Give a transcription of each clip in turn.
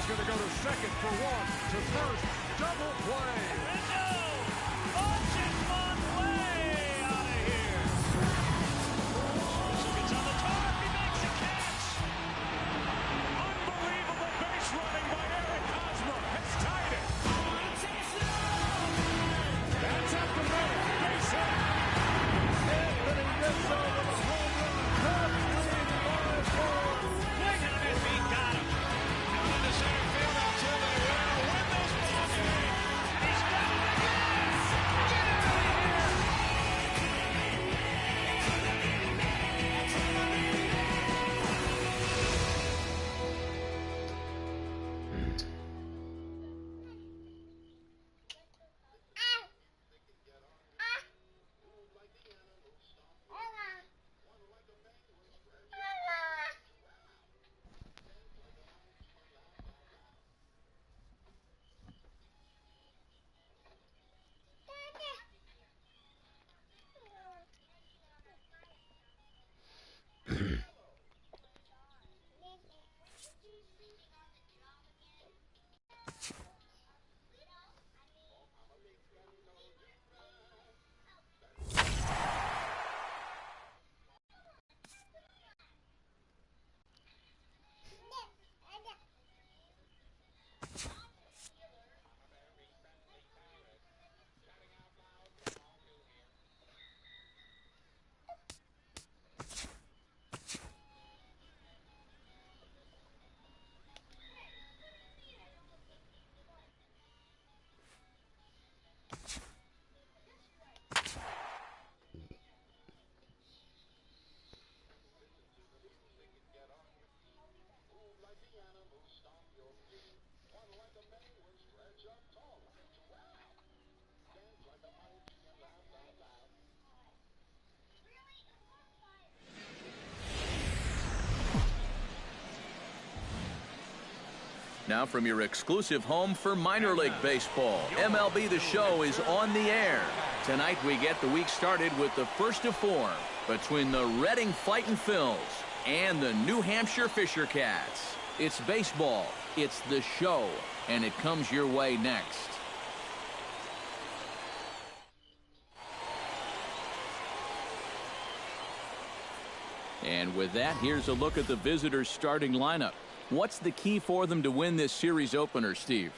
is going to go to second for one, to first, double play. Rizzo launches one way out of here. Rizzo gets on the tarp. He makes a catch. Unbelievable base running by Eric Hosmer has tied it. That's at the middle. Base hit. Anthony Rizzo with a home run. Cubs lead 5-4. He got him. Down into center field until they win this ball game. He's got it again. Get out of here. Now from your exclusive home for minor league baseball, MLB The Show is on the air. Tonight we get the week started with the first of four between the Reading Fightin' Phils and the New Hampshire Fisher Cats. It's baseball, it's The Show, and it comes your way next. And with that, here's a look at the visitors' starting lineup. What's the key for them to win this series opener, Steve?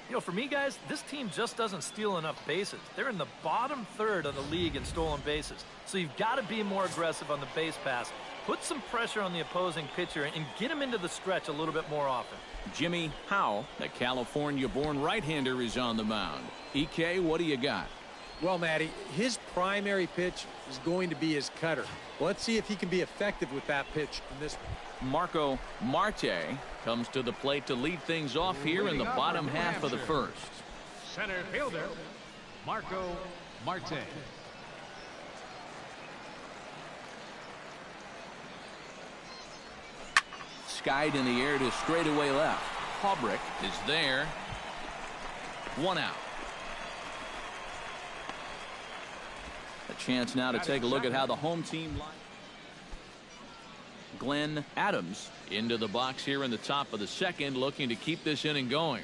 You know, for me, guys, this team just doesn't steal enough bases. They're in the bottom third of the league in stolen bases. So you've got to be more aggressive on the base pass. Put some pressure on the opposing pitcher and get him into the stretch a little bit more often. Jimmy Howe, the California-born right-hander, is on the mound. EK, what do you got? Well, Matty, his primary pitch is going to be his cutter. Let's see if he can be effective with that pitch in this one. Marco Marte comes to the plate to lead things off here in the bottom half of the first. Center fielder, Marco Marte. Skied in the air to straightaway left. Haubrick is there. One out. A chance now to take a look at how the home team line. Glenn Adams into the box here in the top of the second, looking to keep this inning going.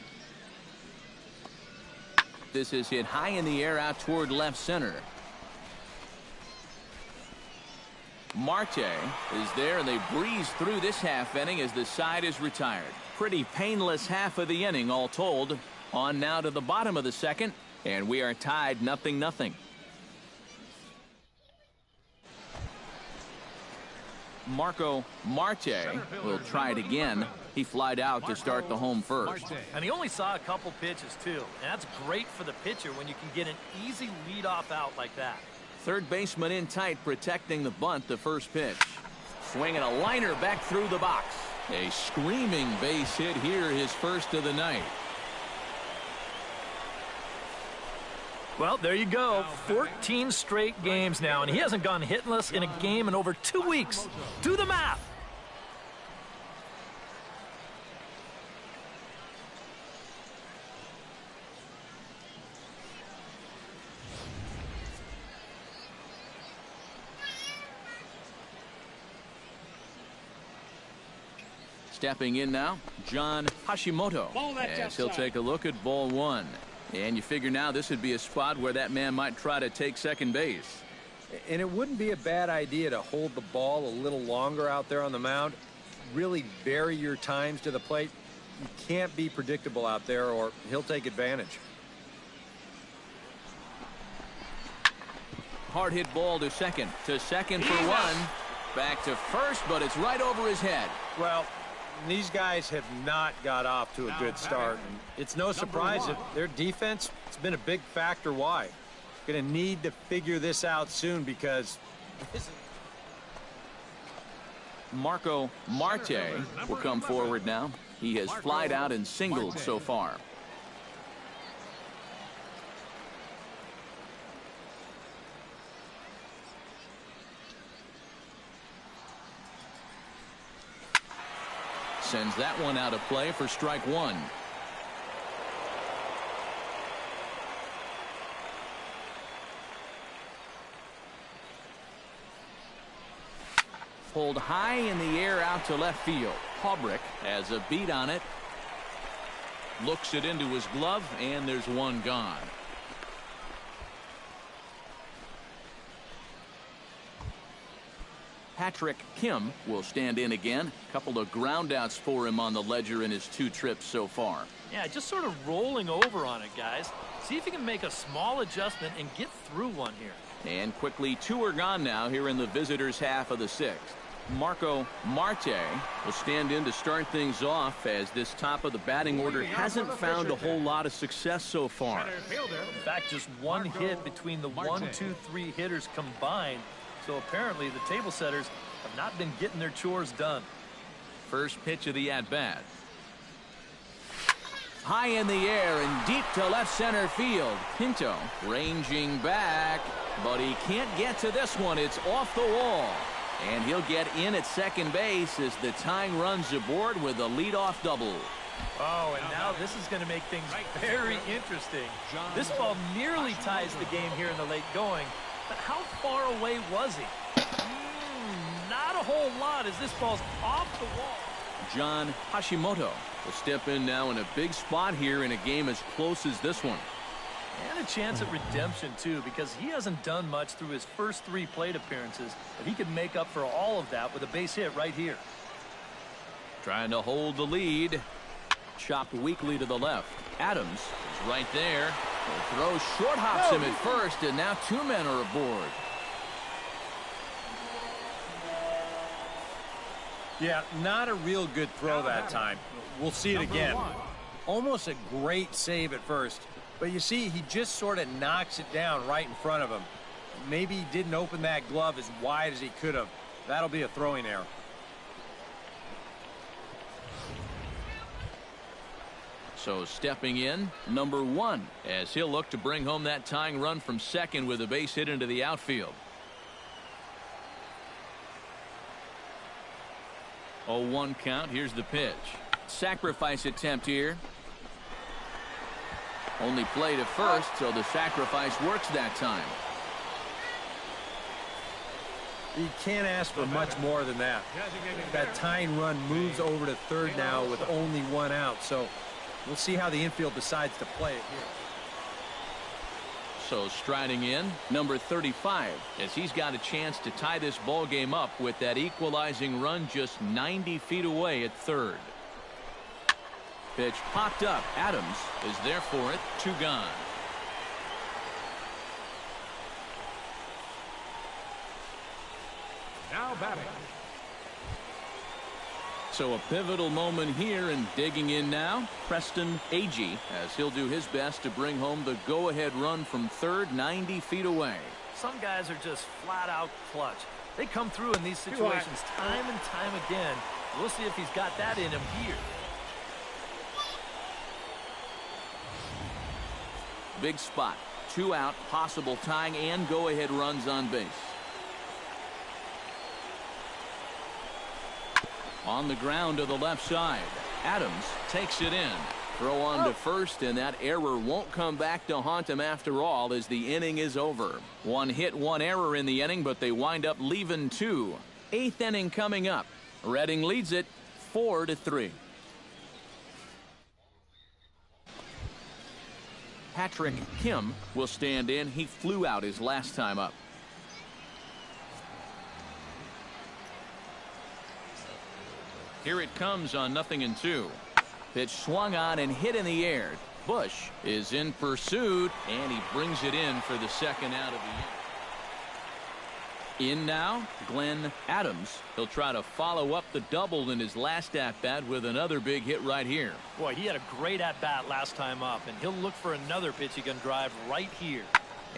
This is hit high in the air out toward left center. Marte is there, and they breeze through this half inning as the side is retired. Pretty painless half of the inning all told. On now to the bottom of the second, and we are tied 0-0. Marco Marte will try it again. He flied out to start the home first. And he only saw a couple pitches, too. And that's great for the pitcher when you can get an easy leadoff out like that. Third baseman in tight, protecting the bunt, the first pitch. Swinging a liner back through the box. A screaming base hit here, his first of the night. Well, there you go. 14 straight games now, and he hasn't gone hitless in a game in over 2 weeks. Do the math. Stepping in now, John Hashimoto, as he'll take a look at ball one. And you figure now this would be a spot where that man might try to take second base. And it wouldn't be a bad idea to hold the ball a little longer out there on the mound. Really vary your times to the plate. You can't be predictable out there or he'll take advantage. Hard hit ball to second for one. Back to first, but it's right over his head. Well, these guys have not got off to a good start. And it's no surprise that their defense, it's been a big factor why. Going to need to figure this out soon because Marco Marte will come forward now. He has flied out and singled so far. Sends that one out of play for strike one. Pulled high in the air out to left field. Haubrich has a beat on it. Looks it into his glove, and there's one gone. Patrick Kim will stand in again. Couple of groundouts for him on the ledger in his 2 trips so far. Yeah, just sort of rolling over on it, guys. See if you can make a small adjustment and get through one here. And quickly 2 are gone now here in the visitors' half of the 6th. Marco Marte will stand in to start things off as this top of the batting order hasn't found a whole lot of success so far. In fact, just one hit between the 1, 2, 3 hitters combined. So apparently the table setters have not been getting their chores done. First pitch of the at-bat. High in the air and deep to left center field. Pinto ranging back, but he can't get to this one. It's off the wall. And he'll get in at second base as the tying runs aboard with a leadoff double. Oh, and now this is going to make things very interesting. This ball nearly ties the game here in the late going. But how far away was he? Not a whole lot as this ball's off the wall. John Hashimoto will step in now in a big spot here in a game as close as this one. And a chance at redemption, too, because he hasn't done much through his first 3 plate appearances. But he can make up for all of that with a base hit right here. Trying to hold the lead. Chopped weakly to the left. Adams is right there. The throw short hops him at first, and now 2 men are aboard. yeah, not a real good throw that time. We'll see it again. Almost a great save at first. But you see, he just sort of knocks it down right in front of him. Maybe he didn't open that glove as wide as he could have. That'll be a throwing error. So stepping in, number 1, as he'll look to bring home that tying run from second with a base hit into the outfield. 0-1 count. Here's the pitch. Sacrifice attempt here. Only play to first, so the sacrifice works that time. You can't ask for much more than that. That tying run moves over to third now with only 1 out, so we'll see how the infield decides to play it here. So striding in, number 35, as he's got a chance to tie this ball game up with that equalizing run just 90 feet away at third. Pitch popped up. Adams is there for it. 2 gone. Now batting. So a pivotal moment here, and digging in now, Preston Agee, as he'll do his best to bring home the go-ahead run from third 90 feet away. Some guys are just flat out clutch. They come through in these situations time and time again. We'll see if he's got that in him here. Big spot. 2 out, possible tying and go-ahead runs on base. On the ground to the left side. Adams takes it in. Throw on to first, and that error won't come back to haunt him after all as the inning is over. 1 hit, 1 error in the inning, but they wind up leaving 2. 8th inning coming up. Reading leads it 4-3. Patrick Kim will stand in. He flew out his last time up. Here it comes on 0-2. Pitch swung on and hit in the air. Bush is in pursuit, and he brings it in for the second out of the inning. In now, Glenn Adams. He'll try to follow up the double in his last at-bat with another big hit right here. Boy, he had a great at-bat last time up, and he'll look for another pitch he can drive right here.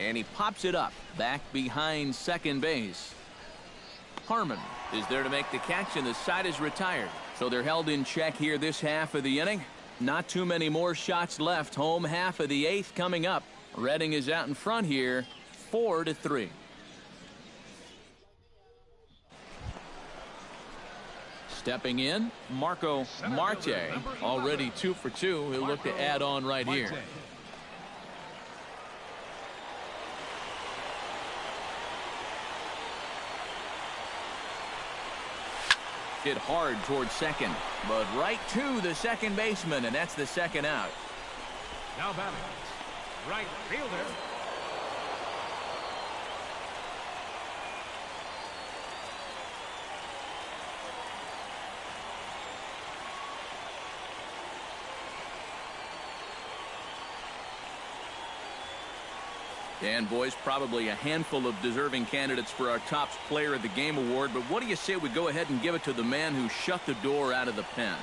And he pops it up back behind second base. Harmon is there to make the catch, and the side is retired. So they're held in check here this half of the inning. Not too many more shots left. Home half of the 8th coming up. Redding is out in front here, 4-3. Stepping in, Marco Marte, already 2 for 2. He'll look to add on right here. Hit hard towards second, but right to the second baseman, and that's the second out. Now batting, right fielder. And boys, probably a handful of deserving candidates for our top player of the game award, but what do you say we go ahead and give it to the man who shut the door out of the pen?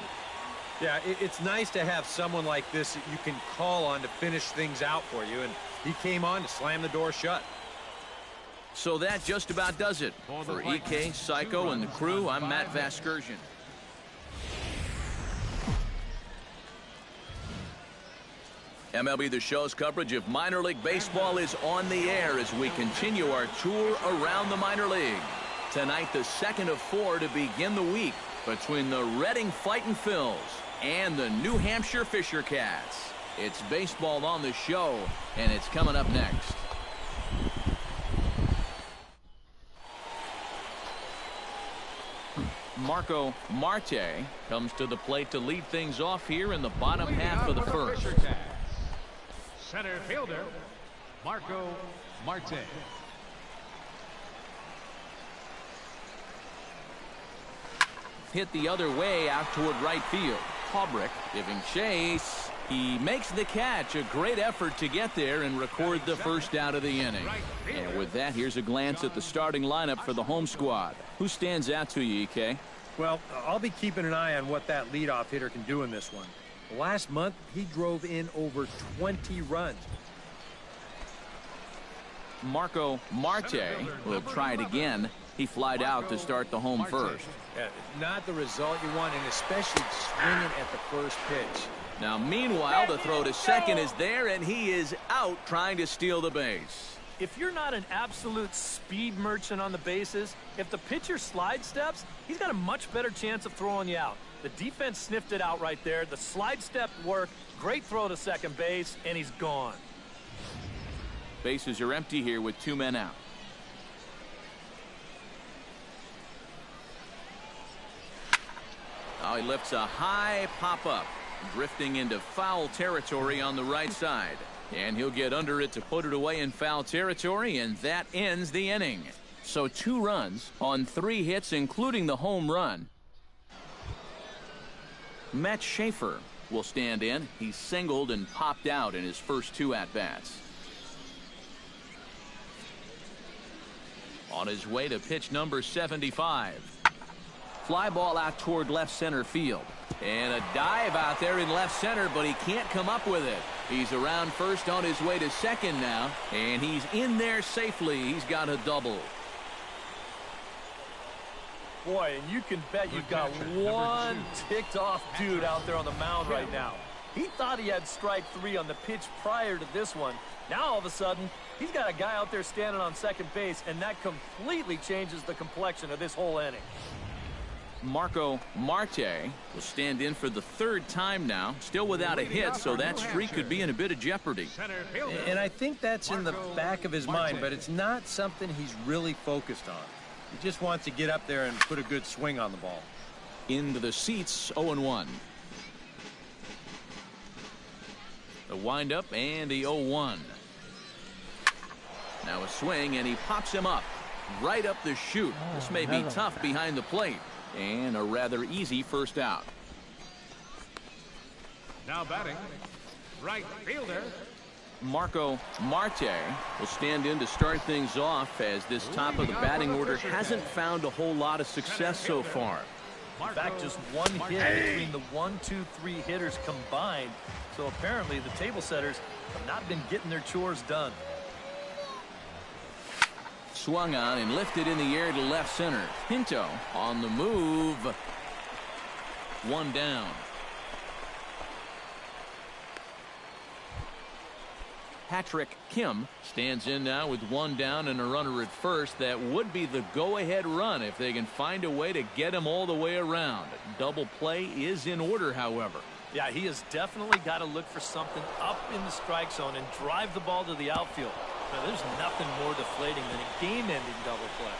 Yeah, it's nice to have someone like this that you can call on to finish things out for you, and he came on to slam the door shut. So that just about does it. For EK, Psycho, and the crew, I'm Matt Vasgersian. MLB The Show's coverage of minor league baseball is on the air as we continue our tour around the minor league. Tonight, the second of 4 to begin the week between the Reading Fightin' Phils and the New Hampshire Fisher Cats. It's baseball on the show, and it's coming up next. Marco Marte comes to the plate to lead things off here in the bottom half of the first. Center fielder, Marco Marte. Hit the other way out toward right field. Haubrick giving chase. He makes the catch. A great effort to get there and record the first out of the inning. And with that, here's a glance at the starting lineup for the home squad. Who stands out to you, EK? Well, I'll be keeping an eye on what that leadoff hitter can do in this one. Last month, he drove in over 20 runs. Marco Marte will try it again. He flied out to start the home first. Not the result you want, and especially swinging at the first pitch. Now, meanwhile, the throw to second is there, and he is out trying to steal the base. If you're not an absolute speed merchant on the bases, if the pitcher slide steps, he's got a much better chance of throwing you out. The defense sniffed it out right there. The slide step worked. Great throw to second base, and he's gone. Bases are empty here with 2 men out. Now he lifts a high pop-up, drifting into foul territory on the right side. And he'll get under it to put it away in foul territory, and that ends the inning. So 2 runs on 3 hits, including the home run. Matt Schaefer will stand in. He singled and popped out in his first 2 at-bats. On his way to pitch number 75. Fly ball out toward left center field. And a dive out there in left center, but he can't come up with it. He's around first on his way to second now, and he's in there safely. He's got a double. Boy, and you can bet you've got one ticked-off dude out there on the mound right now. He thought he had strike 3 on the pitch prior to this one. Now, all of a sudden, he's got a guy out there standing on second base, and that completely changes the complexion of this whole inning. Marco Marte will stand in for the 3rd time now, still without a hit, so that streak could be in a bit of jeopardy. And I think that's in the back of his mind, but it's not something he's really focused on. He just wants to get up there and put a good swing on the ball. into the seats, 0-1. The windup and the 0-1. Now a swing, and he pops him up right up the chute. This may be tough behind the plate, and a rather easy first out. Now batting, right fielder. Marco Marte will stand in to start things off, as this top of the batting order hasn't found a whole lot of success so far. In fact, just one hit between the 1, 2, 3 hitters combined. So apparently the table setters have not been getting their chores done. Swung on and lifted in the air to left center. Pinto on the move. One down. Patrick Kim stands in now with one down and a runner at first. That would be the go-ahead run if they can find a way to get him all the way around. Double play is in order, however. Yeah, he has definitely got to look for something up in the strike zone and drive the ball to the outfield. Now, there's nothing more deflating than a game-ending double play.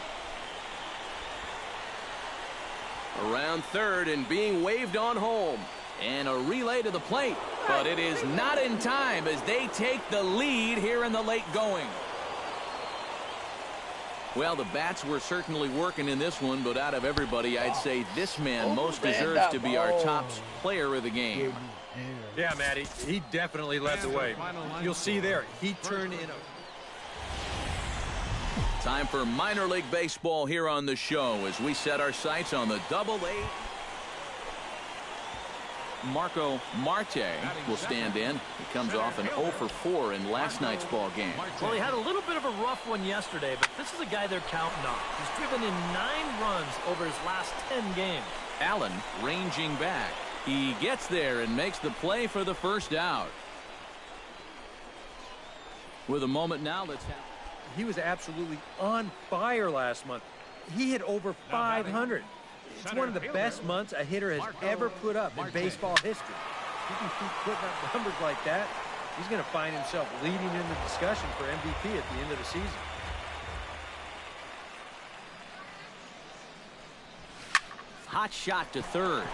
Around third and being waved on home. And a relay to the plate. But it is not in time as they take the lead here in the late going. Well, the bats were certainly working in this one, but out of everybody, I'd say this man most deserves to be our top player of the game. Yeah, Matty, he definitely led the way. You'll see there, he turned in a... Time for minor league baseball here on the show as we set our sights on the Double-A. Marco Marte will stand in. He comes off an 0-for-4 in last night's ball game. Well, he had a little bit of a rough one yesterday, but this is a guy they're counting on. He's driven in 9 runs over his last 10 games. Allen ranging back. He gets there and makes the play for the first out. With a moment now, let's have... He was absolutely on fire last month. He hit over 500. It's one of the best months a hitter has ever put up in baseball history. If he can keep putting up numbers like that, he's going to find himself leading in the discussion for MVP at the end of the season. Hot shot to third.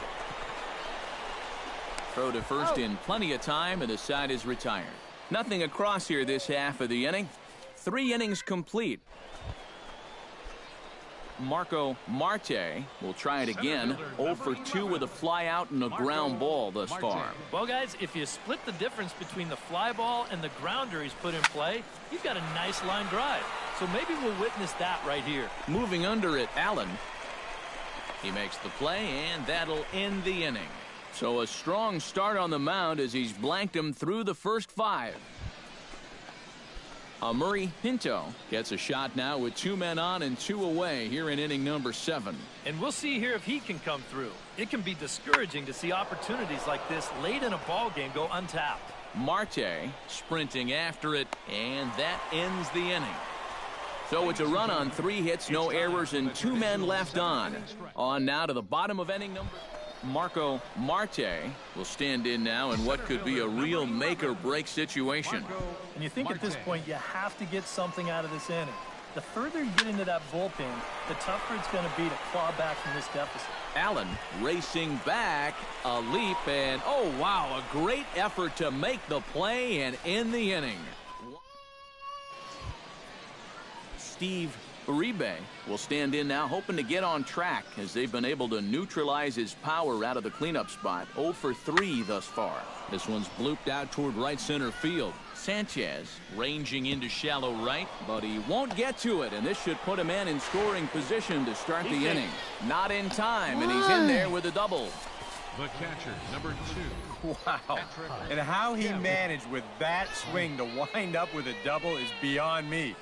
Throw to first in plenty of time, and the side is retired. Nothing across here this half of the inning. 3 innings complete. Marco Marte will try it again. 0-for-2 with a fly out and a ground ball thus far. Well, guys, if you split the difference between the fly ball and the grounder he's put in play, you've got a nice line drive. So maybe we'll witness that right here. Moving under it, Allen. He makes the play, and that'll end the inning. So a strong start on the mound as he's blanked him through the first 5. Murray Pinto gets a shot now with 2 men on and 2 away here in inning number 7. And we'll see here if he can come through. It can be discouraging to see opportunities like this late in a ball game go untapped. Marte sprinting after it, and that ends the inning. So it's a run on 3 hits, no errors, and 2 men left on. On now to the bottom of inning number. Marco Marte will stand in now in what could be a real make-or-break situation. And you think at this point you have to get something out of this inning. The further you get into that bullpen, the tougher it's going to be to claw back from this deficit. Allen racing back, a leap, and oh wow, a great effort to make the play and end the inning. Steve Uribe will stand in now, hoping to get on track as they've been able to neutralize his power out of the cleanup spot. 0-for-3 thus far. This one's blooped out toward right center field. Sanchez ranging into shallow right, but he won't get to it, and this should put him in scoring position to start the inning. Not in time, and he's in there with a double. The catcher, number 2. Wow. And how he managed with that swing to wind up with a double is beyond me.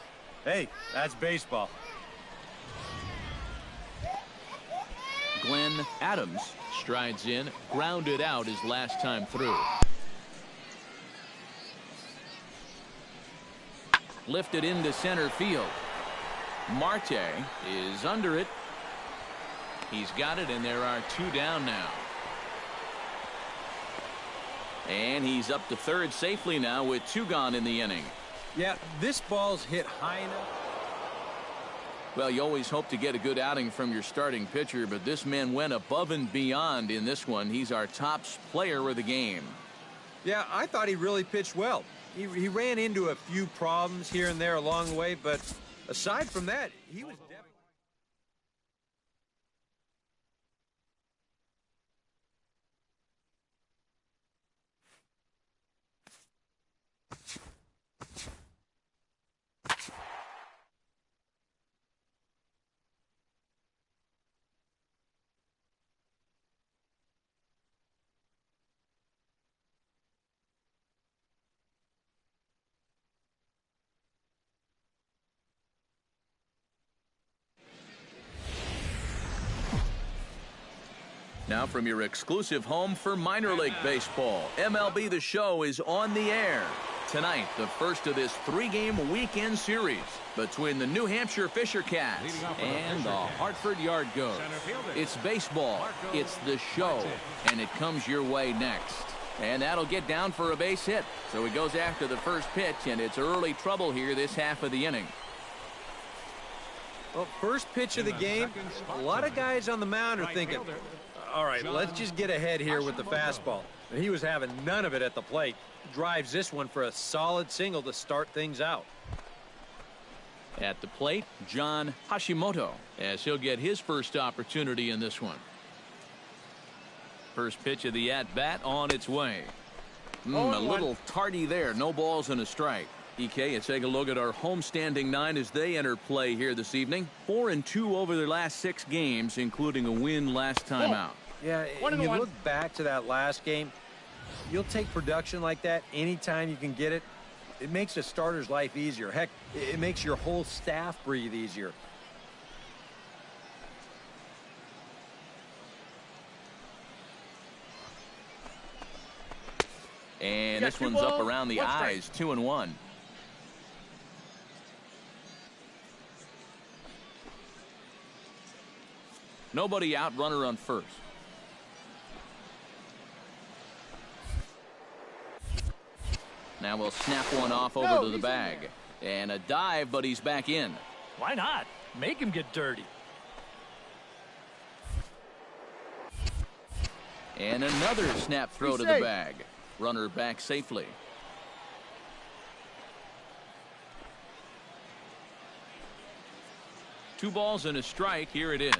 Hey, that's baseball. Glenn Adams strides in, grounded out his last time through. Lifted into center field. Marte is under it. He's got it, and there are 2 down now. And he's up to third safely now with 2 gone in the inning. Yeah, this ball's hit high enough. Well, you always hope to get a good outing from your starting pitcher, but this man went above and beyond in this one. He's our top player of the game. Yeah, I thought he really pitched well. He ran into a few problems here and there along the way, but aside from that, he was definitely... Now from your exclusive home for minor league baseball, MLB The Show is on the air. Tonight, the first of this 3-game weekend series between the New Hampshire Fisher Cats and the Hartford Yard Goats. It's baseball, it's The Show, and it comes your way next. And that'll get down for a base hit. So he goes after the first pitch, and it's early trouble here this half of the inning. Well, first pitch of the game, a lot of guys on the mound are thinking, all right, let's just get ahead here with the fastball. He was having none of it at the plate. Drives this one for a solid single to start things out. At the plate, John Hashimoto, as he'll get his first opportunity in this one. First pitch of the at-bat on its way. A little tardy there. No balls and a strike. EK, let's take a look at our homestanding 9 as they enter play here this evening. 4-2 over their last 6 games, including a win last time out. Yeah, and you look back to that last game, you'll take production like that anytime you can get it. It makes a starter's life easier. Heck, it makes your whole staff breathe easier. And this one's up around the eyes, 2-1. Nobody out, runner on first. Now we'll snap one off over to the bag. And a dive, but he's back in. Why not? Make him get dirty. And another snap throw to the bag. Runner back safely. Two balls and a strike. Here it is.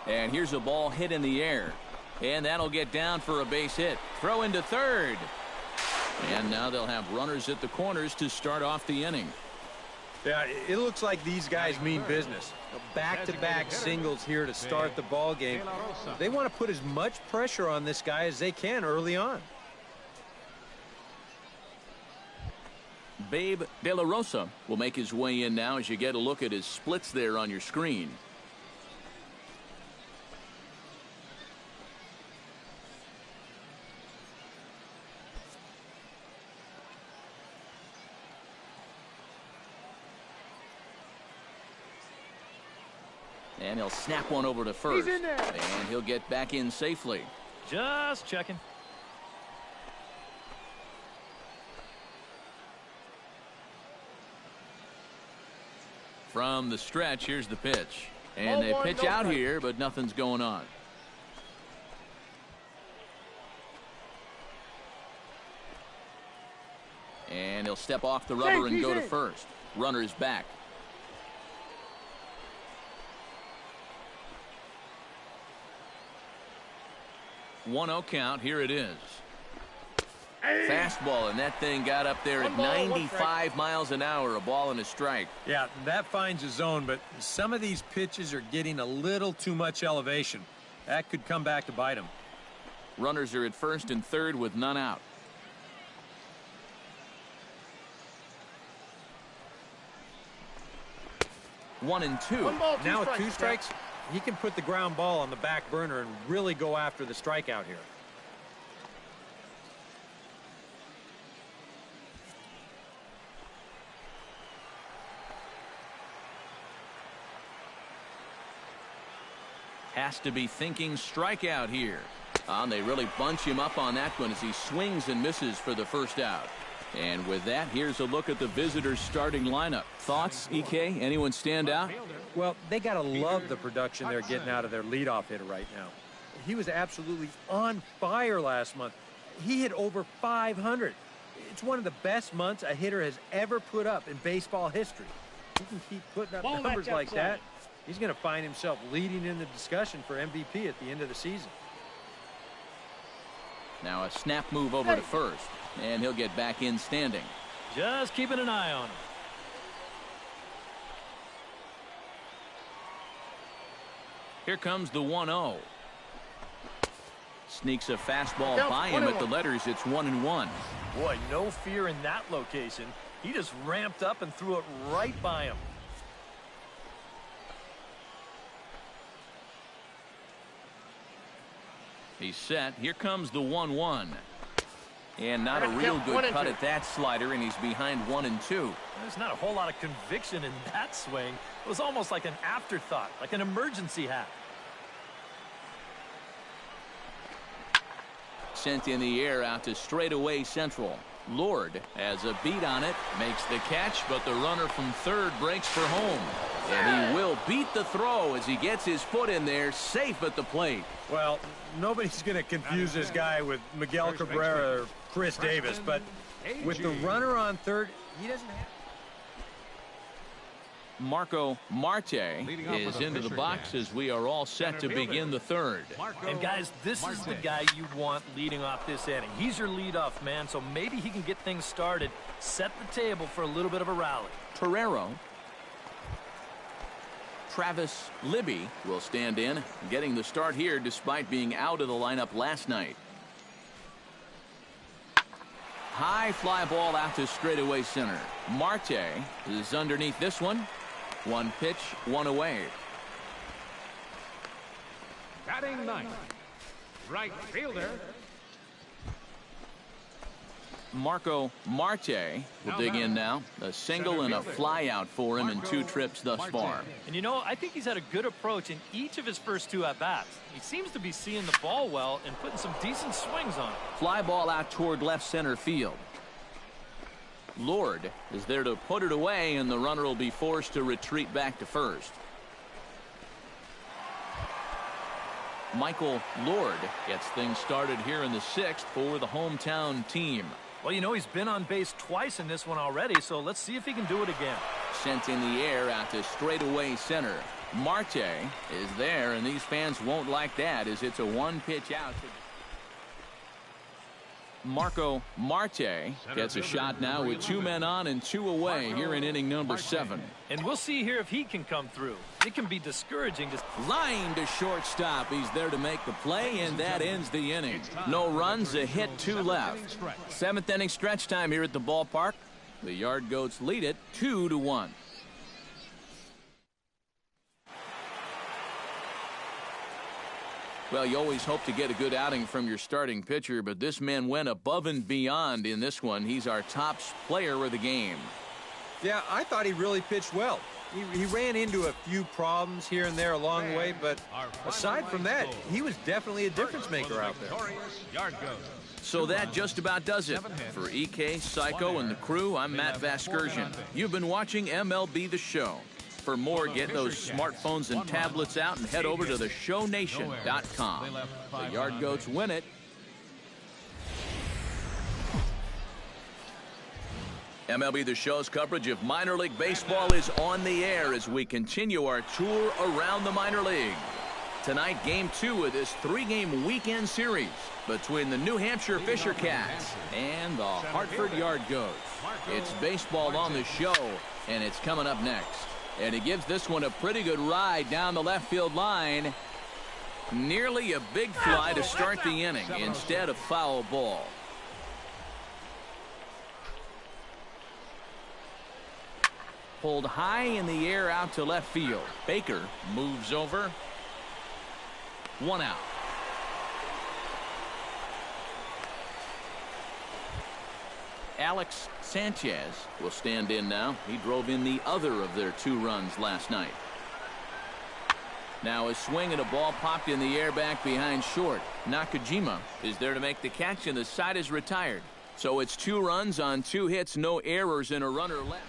And here's a ball hit in the air. And that'll get down for a base hit. Throw into third. And now they'll have runners at the corners to start off the inning. Yeah, it looks like these guys mean business. Back-to-back singles here to start the ball game. They want to put as much pressure on this guy as they can early on. Babe De La Rosa will make his way in now as you get a look at his splits there on your screen. And he'll snap one over to first. And he'll get back in safely. Just checking. From the stretch, here's the pitch. And they pitch out here, but nothing's going on. And he'll step off the rubber and go to first. Runner's back. 1-0 count. Here it is. Fastball, and that thing got up there at 95 miles an hour. A ball and a strike. Yeah, that finds a zone, but some of these pitches are getting a little too much elevation. That could come back to bite them. Runners are at first and third with none out. One and two. Now with 2 strikes, he can put the ground ball on the back burner and really go after the strikeout here. Has to be thinking strikeout here. And they really bunch him up on that one as he swings and misses for the first out. And with that, here's a look at the visitors' starting lineup. Thoughts, EK? Anyone stand out? Well, they got to love the production they're getting out of their leadoff hitter right now. He was absolutely on fire last month. He hit over 500. It's one of the best months a hitter has ever put up in baseball history. He can keep putting up numbers like that. He's going to find himself leading in the discussion for MVP at the end of the season. Now a snap move over to first, and he'll get back in standing. Just keeping an eye on him. Here comes the 1-0. Sneaks a fastball by him at the letters. It's 1-1. Boy, no fear in that location. He just ramped up and threw it right by him. He's set. Here comes the 1-1. And not a real good cut at that slider, and he's behind 1-2. There's not a whole lot of conviction in that swing. It was almost like an afterthought, like an emergency hat. Sent in the air out to straightaway central. Lord has a beat on it, makes the catch, but the runner from third breaks for home. And he will beat the throw as he gets his foot in there, safe at the plate. Well, nobody's going to confuse this guy with Miguel Cabrera or Chris Davis, but with the runner on third, he doesn't have... Marco Marte is into the box as we are all set to begin the third. And guys, this is the guy you want leading off this inning. He's your leadoff man, so maybe he can get things started, set the table for a little bit of a rally. Torero. Travis Libby will stand in, getting the start here despite being out of the lineup last night. High fly ball out to straightaway center. Marte is underneath this one. One pitch, one away. Batting ninth, right fielder Marco Marte will dig in now. A single and a fly out for him in 2 trips thus far. And you know, I think he's had a good approach in each of his first 2 at-bats. He seems to be seeing the ball well and putting some decent swings on it. Fly ball out toward left center field. Lord is there to put it away, and the runner will be forced to retreat back to first. Michael Lord gets things started here in the 6th for the hometown team. Well, you know, he's been on base twice in this one already, so let's see if he can do it again. Sent in the air out to straightaway center. Marte is there, and these fans won't like that as it's a 1-pitch out. Marco Marte gets a shot now with 2 men on and 2 away here in inning number 7. And we'll see here if he can come through. It can be discouraging. Line to shortstop. He's there to make the play, and that ends the inning. No runs, a hit, 2 left. 7th inning stretch time here at the ballpark. The Yard Goats lead it 2-1. Well, you always hope to get a good outing from your starting pitcher, but this man went above and beyond in this one. He's our top player of the game. Yeah, I thought he really pitched well. He ran into a few problems here and there along the way, but aside from that, he was definitely a difference maker out there. So that just about does it. For EK, Psycho, and the crew, I'm Matt Vasgersian. You've been watching MLB The Show. For more, get those smartphones and tablets out and head over to theshownation.com. The Yard Goats win it. MLB The Show's coverage of minor league baseball is on the air as we continue our tour around the minor league. Tonight, Game 2 of this 3-game weekend series between the New Hampshire Fisher Cats and the Hartford Yard Goats. It's baseball on the show, and it's coming up next. And he gives this one a pretty good ride down the left field line. Nearly a big fly to start the inning instead of foul ball. Pulled high in the air out to left field. Baker moves over. 1 out. Alex Sanchez will stand in now. He drove in the other of their 2 runs last night. Now a swing and a ball popped in the air back behind short. Nakajima is there to make the catch, and the side is retired. So it's 2 runs on 2 hits, no errors, and a runner left.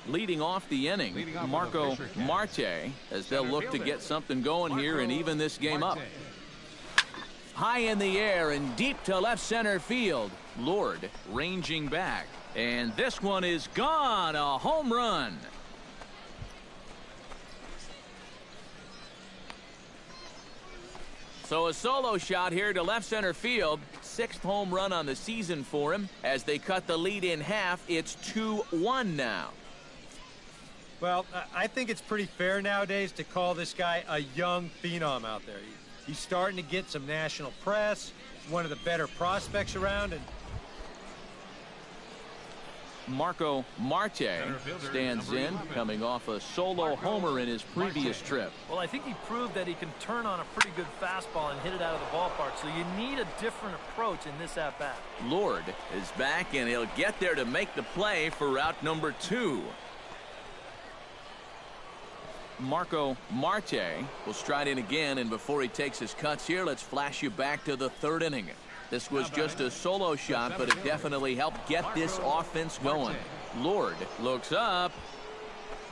Leading off the inning, Marco Marte, as they'll look to get something going here and even this game up. High in the air and deep to left center field. Lord ranging back. And this one is gone. A home run. So a solo shot here to left center field. 6th home run on the season for him. As they cut the lead in half, it's 2-1 now. Well, I think it's pretty fair nowadays to call this guy a young phenom out there. He's starting to get some national press. He's one of the better prospects around. And Marco Marte stands in, coming off a solo homer in his previous trip. Well, I think he proved that he can turn on a pretty good fastball and hit it out of the ballpark, so you need a different approach in this at-bat. Lord is back, and he'll get there to make the play for route number 2. Marco Marte will stride in again, and before he takes his cuts here, let's flash you back to the 3rd inning. This was just a solo shot, but it definitely helped get this offense going. Lord looks up,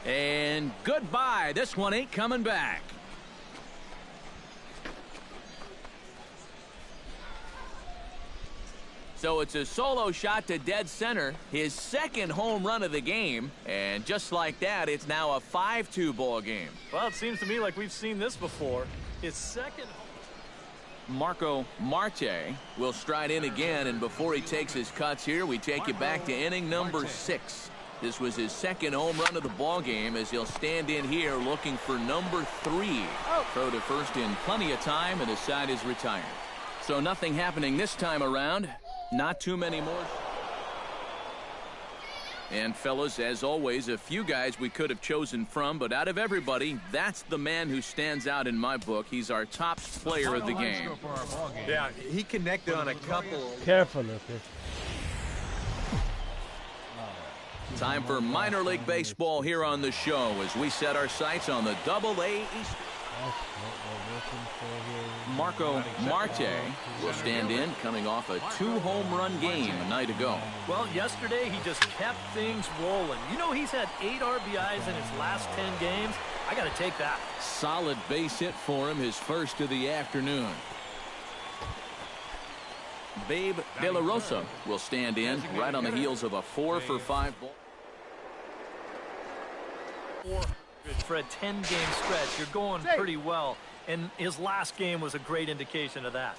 and goodbye. This one ain't coming back. So it's a solo shot to dead center, his 2nd home run of the game, and just like that, it's now a 5-2 ball game. Well, it seems to me like we've seen this before. His 2nd. Marco Marte will stride in again, and before he takes his cuts here, we take you back to inning number 6. This was his 2nd home run of the ball game, as he'll stand in here looking for number 3. Throw to first in plenty of time, and his side is retired. So nothing happening this time around. Not too many more. And fellas, as always, a few guys we could have chosen from, but out of everybody, that's the man who stands out in my book. He's our top player of the game. yeah, he connected on a couple. Careful, Lucas. Time for minor league baseball here on the show as we set our sights on the Double-A East. Marco Marte will stand in, coming off a 2-home run game a night ago. Well, yesterday he just kept things rolling. You know, he's had 8 RBIs in his last 10 games. I got to take that. Solid base hit for him, his first of the afternoon. Babe De La Rosa will stand in right on the heels of a 4-for-5 ball. For a 10-game stretch, you're going pretty well. And his last game was a great indication of that.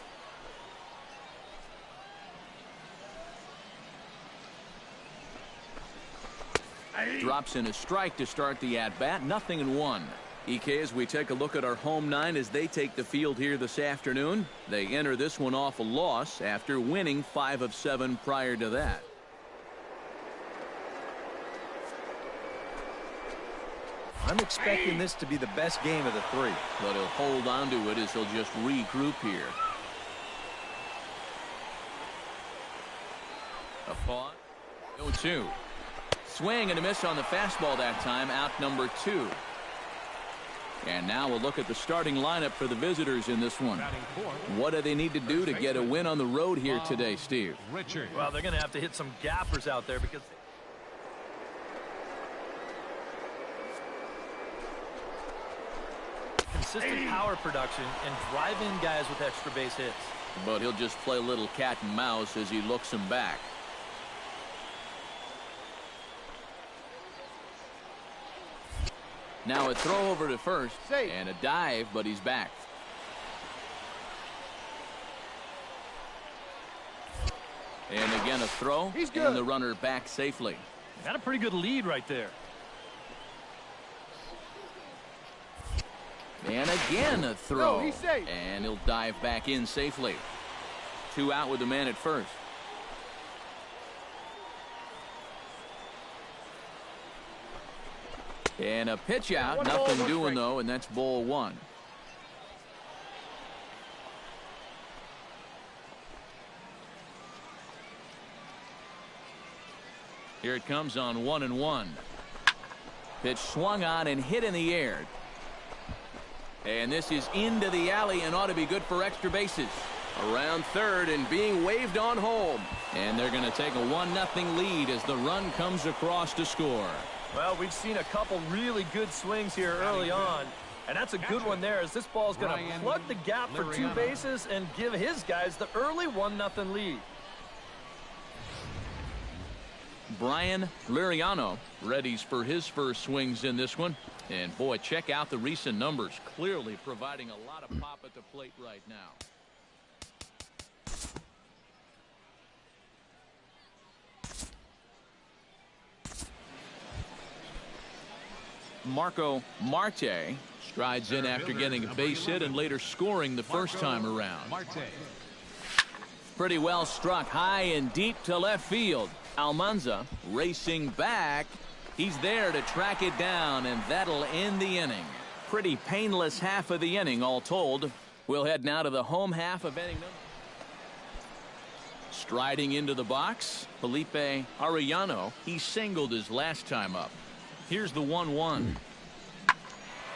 Drops in a strike to start the at-bat. 0-1. EK, as we take a look at our home 9 as they take the field here this afternoon. They enter this one off a loss after winning 5 of 7 prior to that. I'm expecting this to be the best game of the 3. But he'll hold on to it as he'll just regroup here. A pause. 0-2. Swing and a miss on the fastball that time. Out number 2. And now we'll look at the starting lineup for the visitors in this one. What do they need to do to get a win on the road here today, Steve? Well, they're going to have to hit some gappers out there because consistent power production and drive in guys with extra base hits. But he'll just play a little cat and mouse as he looks him back. Now a throw over to first and a dive, but he's back. And again a throw and the runner back safely. Got a pretty good lead right there. And again a throw. And he'll dive back in safely. 2 out with the man at first. And a pitch out. Nothing doing though, and that's ball 1. Here it comes on 1-1. Pitch swung on and hit in the air. And this is into the alley and ought to be good for extra bases. Around third and being waved on home. And they're going to take a 1-0 lead as the run comes across to score. Well, we've seen a couple really good swings here early on. And that's a good one there, as this ball is going to plug the gap for 2 bases and give his guys the early 1-0 lead. Brian Liriano readies for his first swings in this one. And boy, check out the recent numbers. Clearly providing a lot of pop at the plate right now. Marco Marte strides in after getting a base hit and later scoring the first time around. Pretty well struck high and deep to left field. Almanza racing back. He's there to track it down, and that'll end the inning. Pretty painless half of the inning all told. We'll head now to the home half of inning number. Striding into the box, Felipe Arellano. He singled his last time up. Here's the 1-1.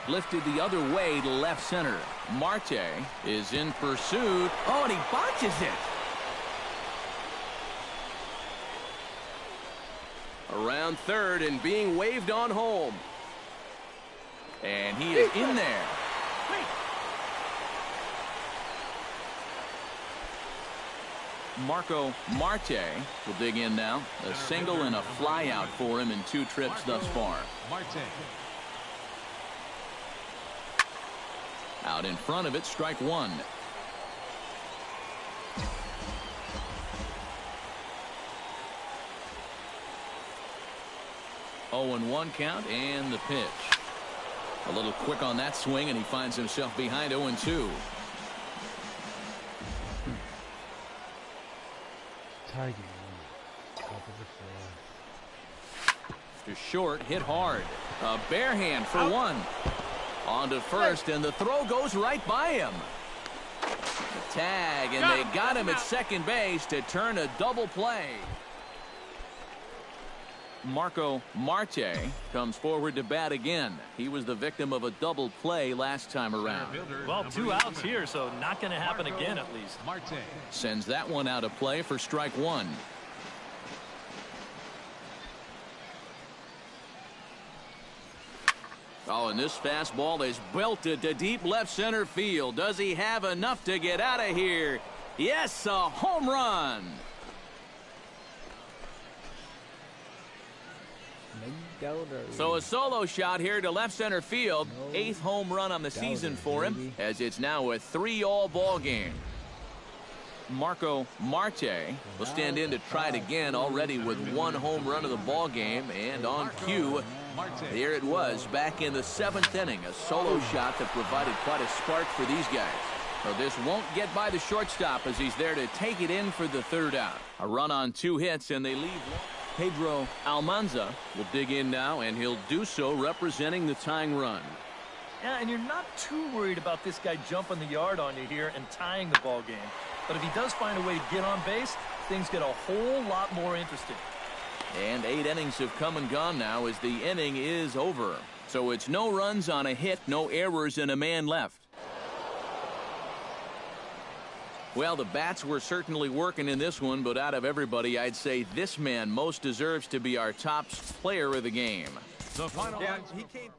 Lifted the other way to left center. Marte is in pursuit. Oh, and he botches it. Around third and being waved on home. And he is in there. Marco Marte will dig in now. A single and a fly out for him in 2 trips thus far. Out in front of it, strike 1. Oh, and 1 count and the pitch. A little quick on that swing, and he finds himself behind 0-2. To short, hit hard. A bare hand for 1. On to first, and the throw goes right by him. The tag, and they got him at second base to turn a double play. Marco Marte comes forward to bat again. He was the victim of a double play last time around. Well, 2 outs here, so not going to happen again at least. Sends that one out of play for strike 1. Oh, and this fastball is belted to deep left center field. Does he have enough to get out of here? Yes, a home run. So a solo shot here to left center field. 8th home run on the season for him, as it's now a 3-all ball game. Marco Marte will stand in to try it again, already with 1 home run of the ball game, and on cue, there it was back in the 7th inning, a solo shot that provided quite a spark for these guys. So this won't get by the shortstop, as he's there to take it in for the 3rd out. A run on 2 hits, and they leave. Pedro Almanza will dig in now, and he'll do so representing the tying run. Yeah, and you're not too worried about this guy jumping the yard on you here and tying the ball game. But if he does find a way to get on base, things get a whole lot more interesting. And 8 innings have come and gone now as the inning is over. So it's no runs on a hit, no errors, and a man left. Well, the bats were certainly working in this one, but out of everybody, I'd say this man most deserves to be our top player of the game. The final he came through.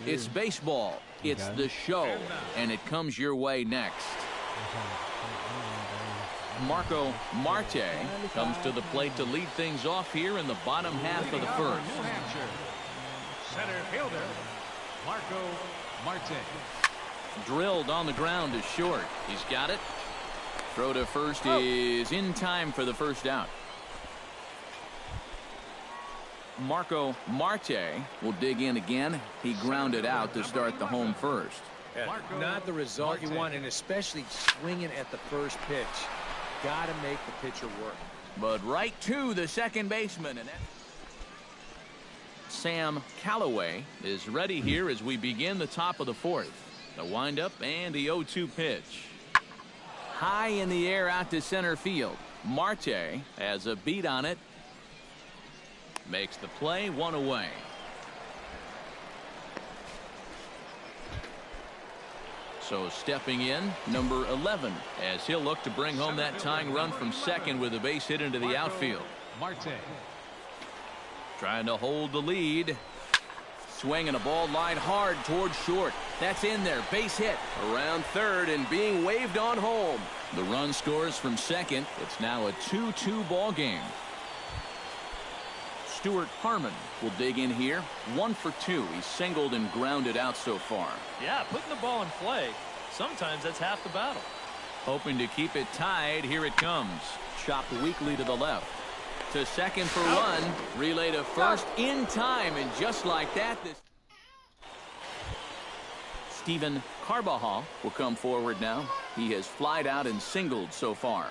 It's baseball. It's the show, and it comes your way next. Marco Marte comes to the plate to lead things off here in the bottom half of the first. New Hampshire center fielder Marco Marte. Drilled on the ground is short. He's got it. Throw to first is in time for the first out. Marco Marte will dig in again. He grounded out to start the home first. Yeah, not the result you want, and especially swinging at the first pitch. Got to make the pitcher work. But right to the second baseman. And Sam Callaway is ready here as we begin the top of the fourth. The windup and the 0-2 pitch. High in the air out to center field. Marte has a beat on it. Makes the play, one away. So stepping in, number 11, as he'll look to bring home that tying run from second with a base hit into the outfield. Marte. Trying to hold the lead. Swinging a ball line hard towards short. That's in there. Base hit around third and being waved on home. The run scores from second. It's now a 2-2 ball game. Stuart Harmon will dig in here. 1 for 2. He's singled and grounded out so far. Yeah, putting the ball in play, sometimes that's half the battle. Hoping to keep it tied. Here it comes. Chopped weakly to the left. To second for run. Relay to first in time. And just like that, this Stephen Carbajal will come forward now. He has flied out and singled so far.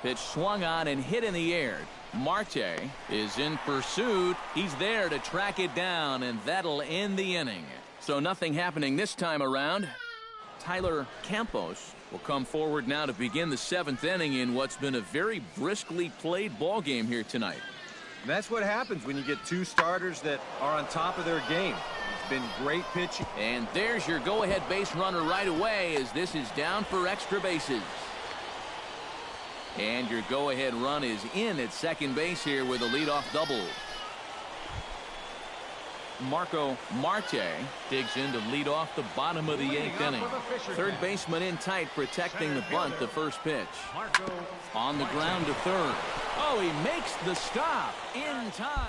Pitch swung on and hit in the air. Marte is in pursuit. He's there to track it down, and that'll end the inning. So nothing happening this time around. Tyler Campos will come forward now to begin the 7th inning in what's been a very briskly played ball game here tonight. And that's what happens when you get two starters that are on top of their game. It's been great pitching. And there's your go-ahead base runner right away as this is down for extra bases. And your go-ahead run is in at second base here with a leadoff double. Marco Marte digs in to lead off the bottom of the 8th inning. Third baseman in tight, protecting the bunt, the first pitch. On the ground to third. Oh, he makes the stop in time.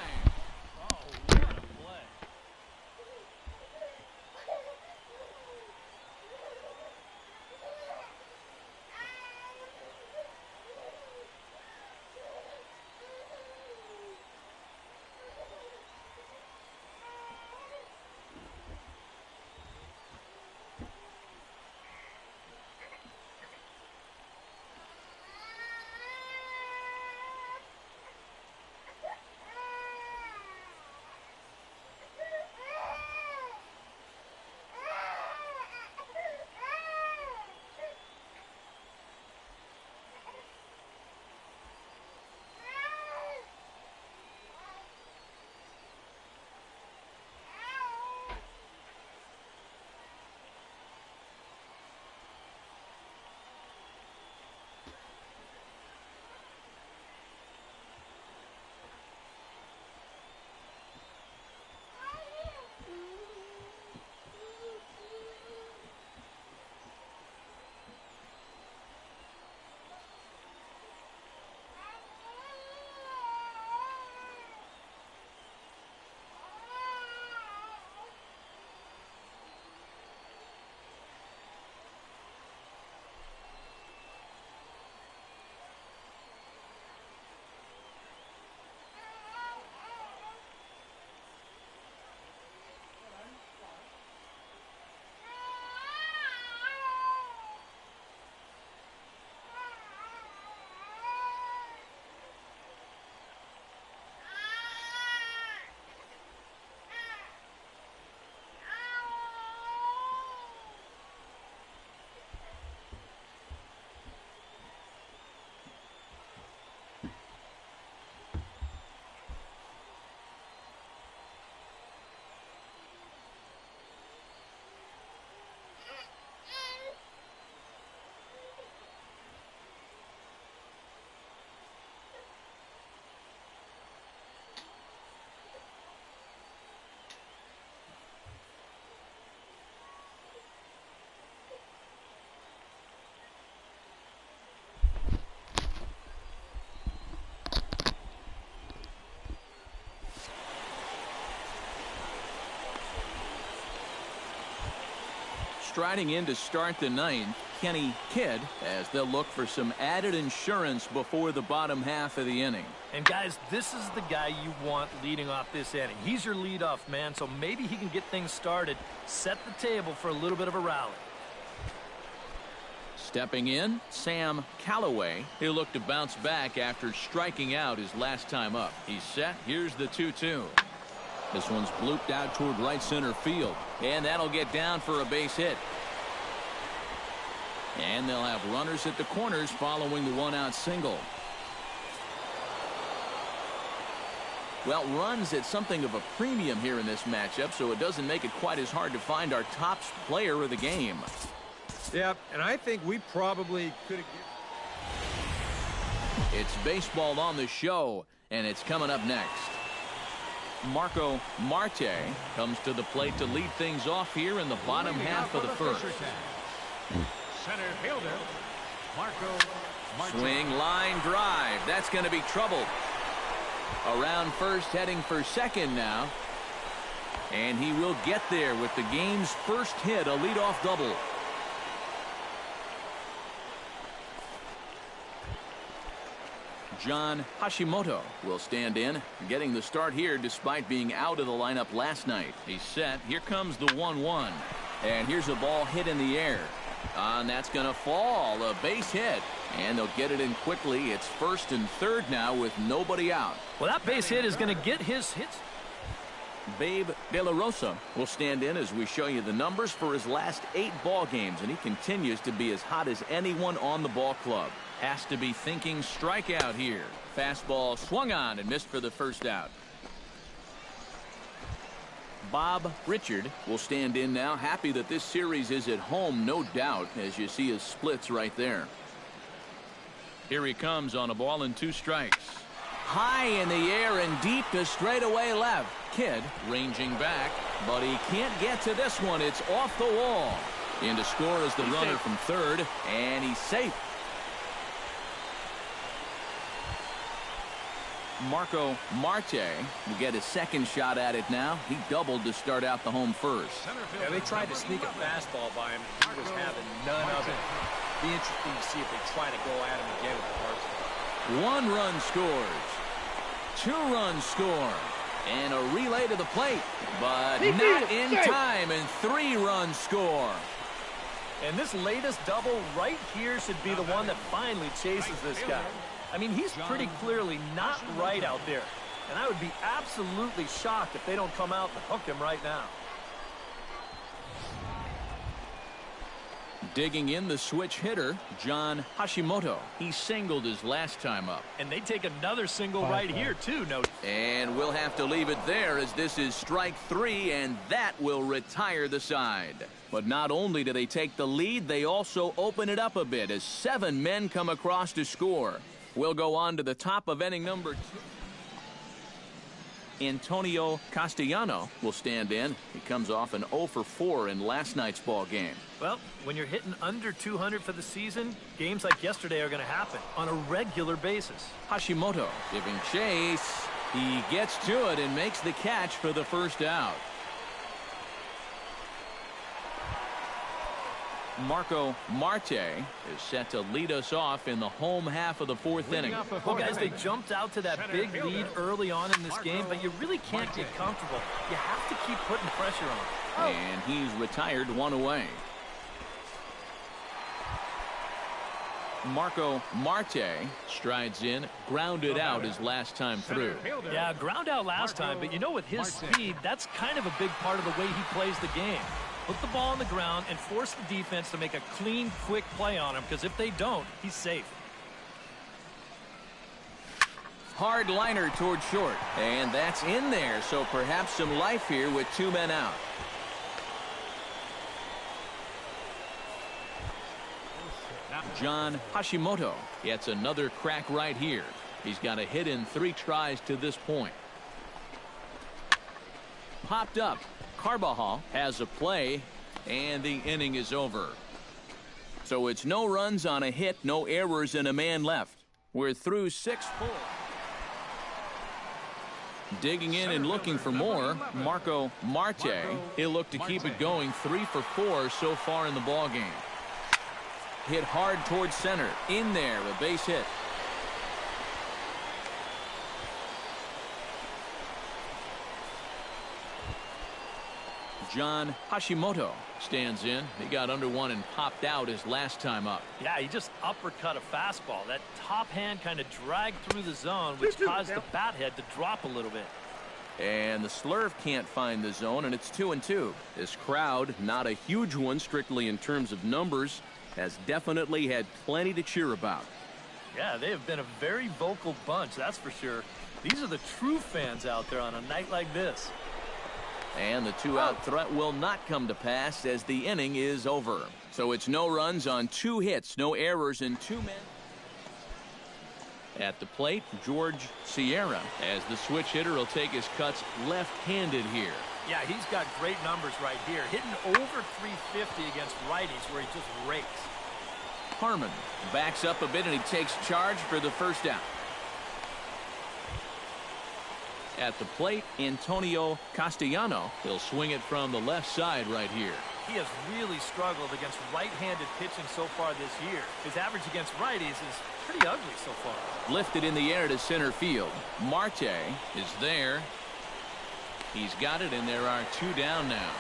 striding in to start the ninth, Kenny Kidd, as they'll look for some added insurance before the bottom half of the inning. And guys, this is the guy you want leading off this inning. He's your leadoff man, so maybe he can get things started, set the table for a little bit of a rally. Stepping in, Sam Callaway. He'll look to bounce back after striking out his last time up. He's set. Here's the 2-2. This one's blooped out toward right center field, and that'll get down for a base hit. And they'll have runners at the corners following the one-out single. Well, runs at something of a premium here in this matchup, so it doesn't make it quite as hard to find our top player of the game. Yeah, and I think we probably could have. It's baseball on the show, and it's coming up next. Marco Marte comes to the plate to lead things off here in the bottom half of the first. Center fielder, Marco Marte. Swing, line, drive. That's going to be trouble. Around first, heading for second now. And he will get there with the game's first hit, a leadoff double. John Hashimoto will stand in, getting the start here despite being out of the lineup last night. He's set. Here comes the 1-1. And here's a ball hit in the air. And that's going to fall. A base hit. And they'll get it in quickly. It's first and third now with nobody out. Well, that base hit is going to get his hits. Babe De La Rosa will stand in as we show you the numbers for his last 8 ball games, and he continues to be as hot as anyone on the ball club. Has to be thinking strikeout here. Fastball swung on and missed for the first out. Bob Richard will stand in now, happy that this series is at home, no doubt, as you see his splits right there. Here he comes on a ball and 2 strikes. High in the air and deep to straightaway left. Kidd ranging back, but he can't get to this one. It's off the wall. In to score is the runner from third, and he's safe. Marco Marte will get his second shot at it now. He doubled to start out the home first. Yeah, they tried to sneak a fastball by him, and he was having none of it. Be interesting to see if they try to go at him again with the hard. 1 run scores. 2 runs score. And a relay to the plate, but not in time, and 3 runs score. And this latest double right here should be the one that finally chases this guy. I mean, he's pretty clearly not right out there. And I would be absolutely shocked if they don't come out and hook him right now. Digging in the switch hitter, John Hashimoto. He singled his last time up. And they take another single right here, too. No. And we'll have to leave it there as this is strike 3, and that will retire the side. But not only do they take the lead, they also open it up a bit as 7 men come across to score. We'll go on to the top of inning number 2. Antonio Castellano will stand in. He comes off an 0 for 4 in last night's ball game. Well, when you're hitting under 200 for the season, games like yesterday are going to happen on a regular basis. Hashimoto giving chase. He gets to it and makes the catch for the first out. Marco Marte is set to lead us off in the home half of the 4th inning. Well, guys, they jumped out to that big lead early on in this game, but you really can't get comfortable. You have to keep putting pressure on. And he's retired 1 away. Marco Marte strides in, grounded out his last time through. Yeah, ground out last time, but you know, with his speed, that's kind of a big part of the way he plays the game. Put the ball on the ground and force the defense to make a clean, quick play on him, because if they don't, he's safe. Hard liner toward short, and that's in there, so perhaps some life here with 2 men out. John Hashimoto gets another crack right here. He's got a hit in 3 tries to this point. Popped up. Carbajal has a play, and the inning is over. So it's no runs on a hit, no errors, and a man left. We're through 6 full. Digging in and looking for more, Marco Marte. He'll look to keep it going. 3 for 4 so far in the ball game. Hit hard towards center. In there, a base hit. John Hashimoto stands in. He got under one and popped out his last time up. Yeah, he just uppercut a fastball. That top hand kind of dragged through the zone, which caused the bat head to drop a little bit. And the slurve can't find the zone, and it's 2-2. This crowd, not a huge one strictly in terms of numbers, has definitely had plenty to cheer about. Yeah, they have been a very vocal bunch, that's for sure. These are the true fans out there on a night like this. And the 2-out threat will not come to pass as the inning is over. So it's no runs on 2 hits, no errors, and 2 men. At the plate, George Sierra, as the switch hitter will take his cuts left-handed here. Yeah, he's got great numbers right here, hitting over 350 against righties where he just rakes. Harmon backs up a bit and he takes charge for the first out. At the plate, Antonio Castellano. He'll swing it from the left side right here. He has really struggled against right-handed pitching so far this year. His average against righties is pretty ugly so far. Lifted in the air to center field. Marte is there. He's got it, and there are 2 down now.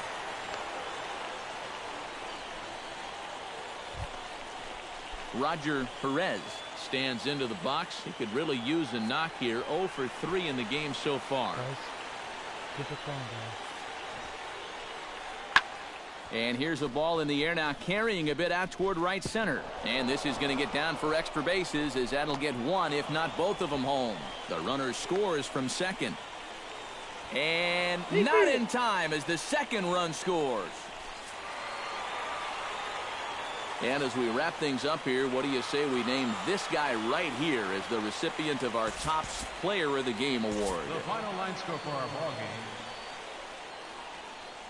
Roger Perez stands into the box. He could really use a knock here. 0 for 3 in the game so far. And here's a ball in the air now, carrying a bit out toward right center. And this is going to get down for extra bases, as that'll get 1, if not both of them, home. The runner scores from second. And not in time as the second run scores. And as we wrap things up here, what do you say we name this guy right here as the recipient of our top player of the game award? The final line score for our ball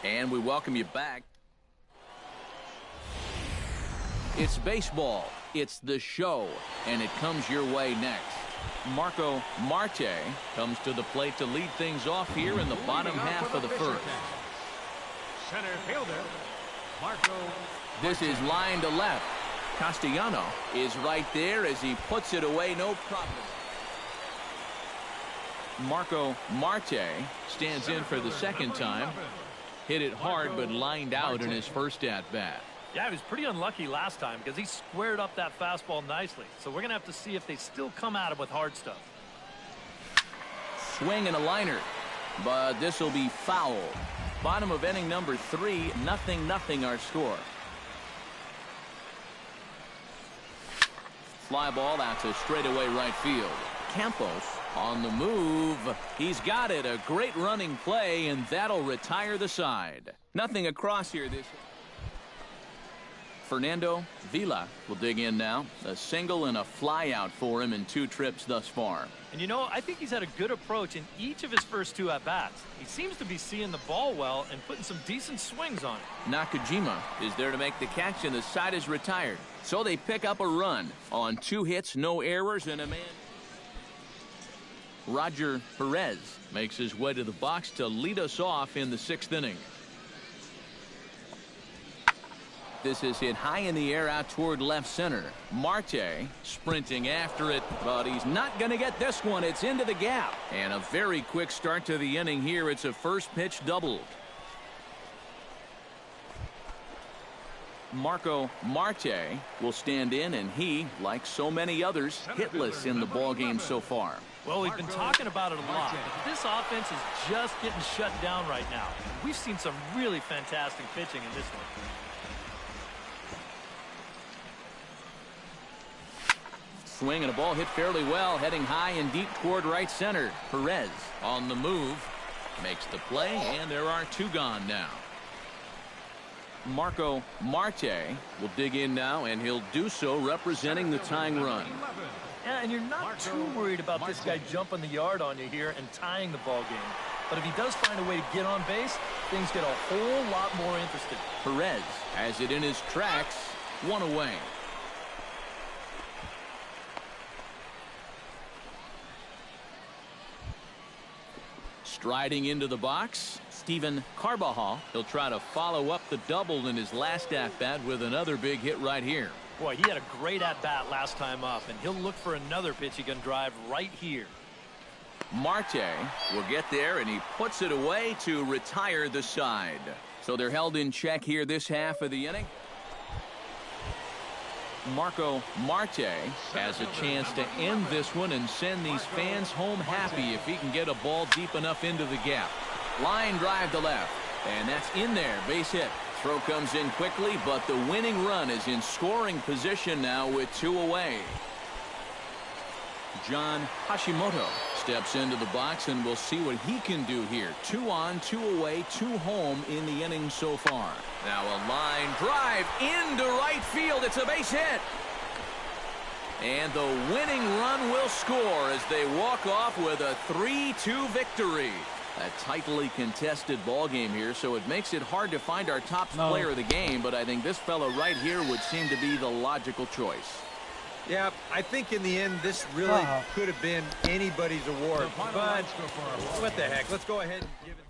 game. And we welcome you back. It's baseball. It's the show. And it comes your way next. Marco Marte comes to the plate to lead things off here in the bottom half of the first. Center fielder, Marco. This is line to left. Castellano is right there as he puts it away, no problem. Marco Marte stands in for the second time. Hit it hard but lined out in his first at-bat. Yeah, he was pretty unlucky last time because he squared up that fastball nicely. So we're going to have to see if they still come at him with hard stuff. Swing and a liner, but this will be foul. Bottom of inning number 3, 0-0 our score. Fly ball out to straightaway right field. Campos on the move. He's got it. A great running play, and that'll retire the side. Nothing across here this. Fernando Vila will dig in now. A single and a fly out for him in 2 trips thus far. And you know, I think he's had a good approach in each of his first 2 at-bats. He seems to be seeing the ball well and putting some decent swings on it. Nakajima is there to make the catch, and the side is retired. So they pick up a run on 2 hits, no errors, and a man. Roger Perez makes his way to the box to lead us off in the 6th inning. This is hit high in the air out toward left center. Marte sprinting after it, but he's not going to get this one. It's into the gap. And a very quick start to the inning here. It's a first pitch double. Marco Marte will stand in, and he, like so many others, hitless in the ballgame so far. Well, we've been talking about it a lot, but this offense is just getting shut down right now. We've seen some really fantastic pitching in this one. Swing and a ball hit fairly well, heading high and deep toward right center. Perez on the move, makes the play, and there are 2 gone now. Marco Marte will dig in now, and he'll do so representing the tying run. Yeah, and you're not too worried about this guy jumping the yard on you here and tying the ball game. But if he does find a way to get on base, things get a whole lot more interesting. Perez has it in his tracks, 1 away. Striding into the box, Steven Carbajal. He'll try to follow up the double in his last at-bat with another big hit right here. Boy, he had a great at-bat last time up, and he'll look for another pitch he can drive right here. Marte will get there, and he puts it away to retire the side. So they're held in check here this half of the inning. Marco Marte has a chance to end this one and send these fans home happy if he can get a ball deep enough into the gap. Line drive to left, and that's in there. Base hit. Throw comes in quickly, but the winning run is in scoring position now with 2 away. John Hashimoto steps into the box, and we'll see what he can do here. 2 on, 2 away, 2 home in the inning so far. Now a line drive into right field. It's a base hit. And the winning run will score as they walk off with a 3-2 victory. A tightly contested ball game here, so it makes it hard to find our top player of the game, but I think this fella right here would seem to be the logical choice. Yeah, I think in the end, this really could have been anybody's award. But what the heck? Let's go ahead and give it.